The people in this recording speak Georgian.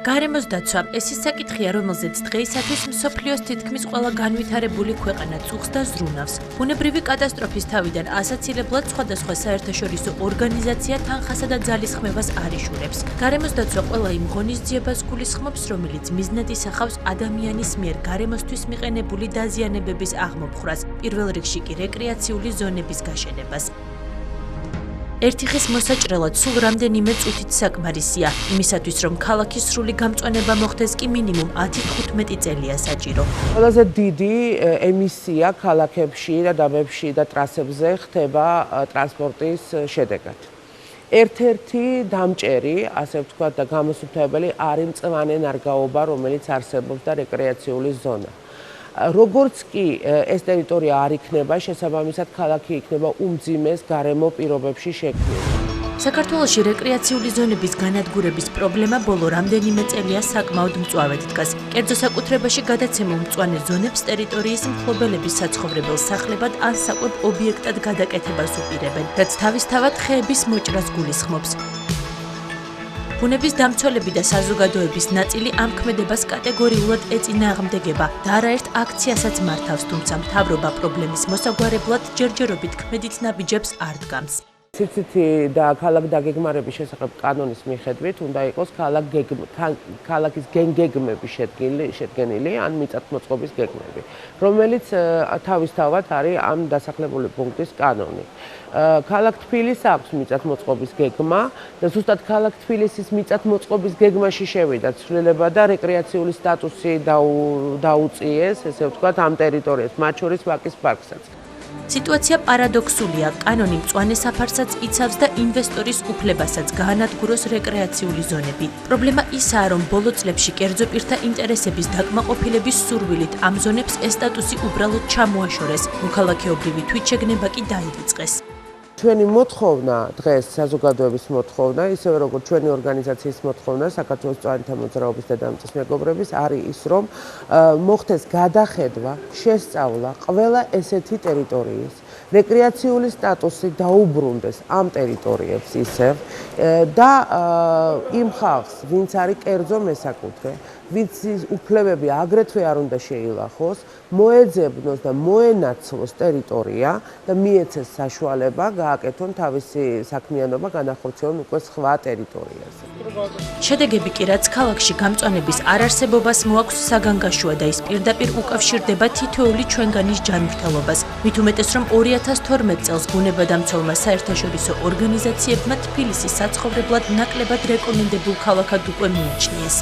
გარემოს დაცვა ეს ის საკითხია, რომელზეც დღეისათვის მსოფლიოს თითქმის ყველა განვითარებული ქვეყანა წუხს და ზრუნავს. ბუნებრივი კატასტროფის თავიდან ასაცილებლად სხვადასხვა საერთაშორისო ორგანიზაცია თანხასა და ძალისხმევას არ იშურებს. გარემოს დაცვა ყველა იმ ღონისძიებას გულისხმობს, რომელიც მიზნად ისახავს ადამიანის მიერ გარემოსთვის მიყენებული დაზიანებების აღმოფხვრას, პირველ რიგში კი რეკრეაციული ზონების გაშენებას. ერთი ხის მოსაჭრელად სულ რამდენიმე წუთით საკმარისია, იმისათვის რომ ქალაქის სრული გამწვანება მოხდეს კი მინიმუმ 10-15 წელია საჭირო. ყველაზე დიდი ემისია ქალაქებში და დაბებში და ტრასებზე ხდება ტრანსპორტის შედეგად. ერთ-ერთი დამჭერი, ასე ვთქვათ და გამოსუფთავებელი არის მწვანე ნარგაობა, რომელიც არსებობს და რეკრეაციული ზონა. როგორც კი ეს ტერიტორია არ იქნება, შესაბამისად ქალაქი იქნება უმძიმეს გარემო პირობებში შექმნილი. საქართველოში რეკრეაციული ზონების განადგურების პრობლემა ბოლო რამდენიმე წელია საკმაოდ მწვავედ დგას. კერძო საკუთრებაში გადაცემულ მწვანე ზონებს ტერიტორიის მფლობელების საცხოვრებელ სახლებად ან საკვებ ობიექტად გადაკეთებას უპირებენ, რაც თავისთავად ხეების მოჭრას გულისხმობს. ბუნების დამცველები და საზოგადოების ნაწილი ამ ქმედებას კატეგორიულად ეწინააღმდეგება და არაერთ აქციასაც მართავს, თუმცა მთავრობა პრობლემის მოსაგვარებლად ჯერჯერობით ქმედით ნაბიჯებს არ დგამს. ციცითი და ქალაქ დაგეგმარების შესახებ კანონის მიხედვით უნდა იყოს ქალაქის გეგმები შედგენილი ან მიწათმოწყობის გეგმები, რომელიც თავისთავად არის ამ დასახლებული პუნქტის კანონი. ქალაქ თბილისს აქვს მიწათმოწყობის გეგმა და ზუსტად ქალაქ თბილისის მიწათმოწყობის გეგმაში შევიდა ცვლილება და რეკრეაციული სტატუსი დაუწიეს, ესე ვთქვათ, ამ ტერიტორიას, მათ შორის ვაკის პარკსაც. სიტუაცია პარადოქსულია, კანონი მწვანე საფარსაც იცავს და ინვესტორის უფლებასაც გაანადგუროს რეკრეაციული ზონები. პრობლემა ისაა, რომ ბოლო წლებში კერძო პირთა ინტერესების დაკმაყოფილების სურვილით ამ ზონებს ეს სტატუსი უბრალოდ ჩამოაშორეს, მოქალაქეობრივი თვითშეგნება კი დაივიწყეს. ჩვენი მოთხოვნა დღეს საზოგადოების მოთხოვნა, ისევე როგორც ჩვენი ორგანიზაციის მოთხოვნა, საქართველოს მწვანეთა მოძრაობის და დედამიწის მეგობრების არის ის, რომ მოხდეს გადახედვა, შესწავლა ყველა ესეთი ტერიტორიის რეკრეაციული სტატუსი დაუბრუნდეს ამ ტერიტორიებს ისევ და იმ ხალხს, ვინც არის კერძო მესაკუთრე, ვინც უფლებები აგრეთვე არ უნდა შეილახოს, მოეძებნოს და მოენაცვლოს ტერიტორია და მიეცეს საშუალება გააკეთონ თავისი საქმიანობა, განახორციელონ უკვე სხვა ტერიტორიაზე. შედეგები კი რაც ქალაქში გამწვანების არარსებობას მოაქვს საგანგაშოა და ის პირდაპირ უკავშირდება თითოეული ჩვენგანის ჯანმრთელობას. მით უმეტეს რომ 2012 წელს ბუნებადამცველმა საერთაშორისო ორგანიზაციებმა თბილისი საცხოვრებლად ნაკლებად რეკომენდებულ ქალაქად უკვე მიიჩნიეს.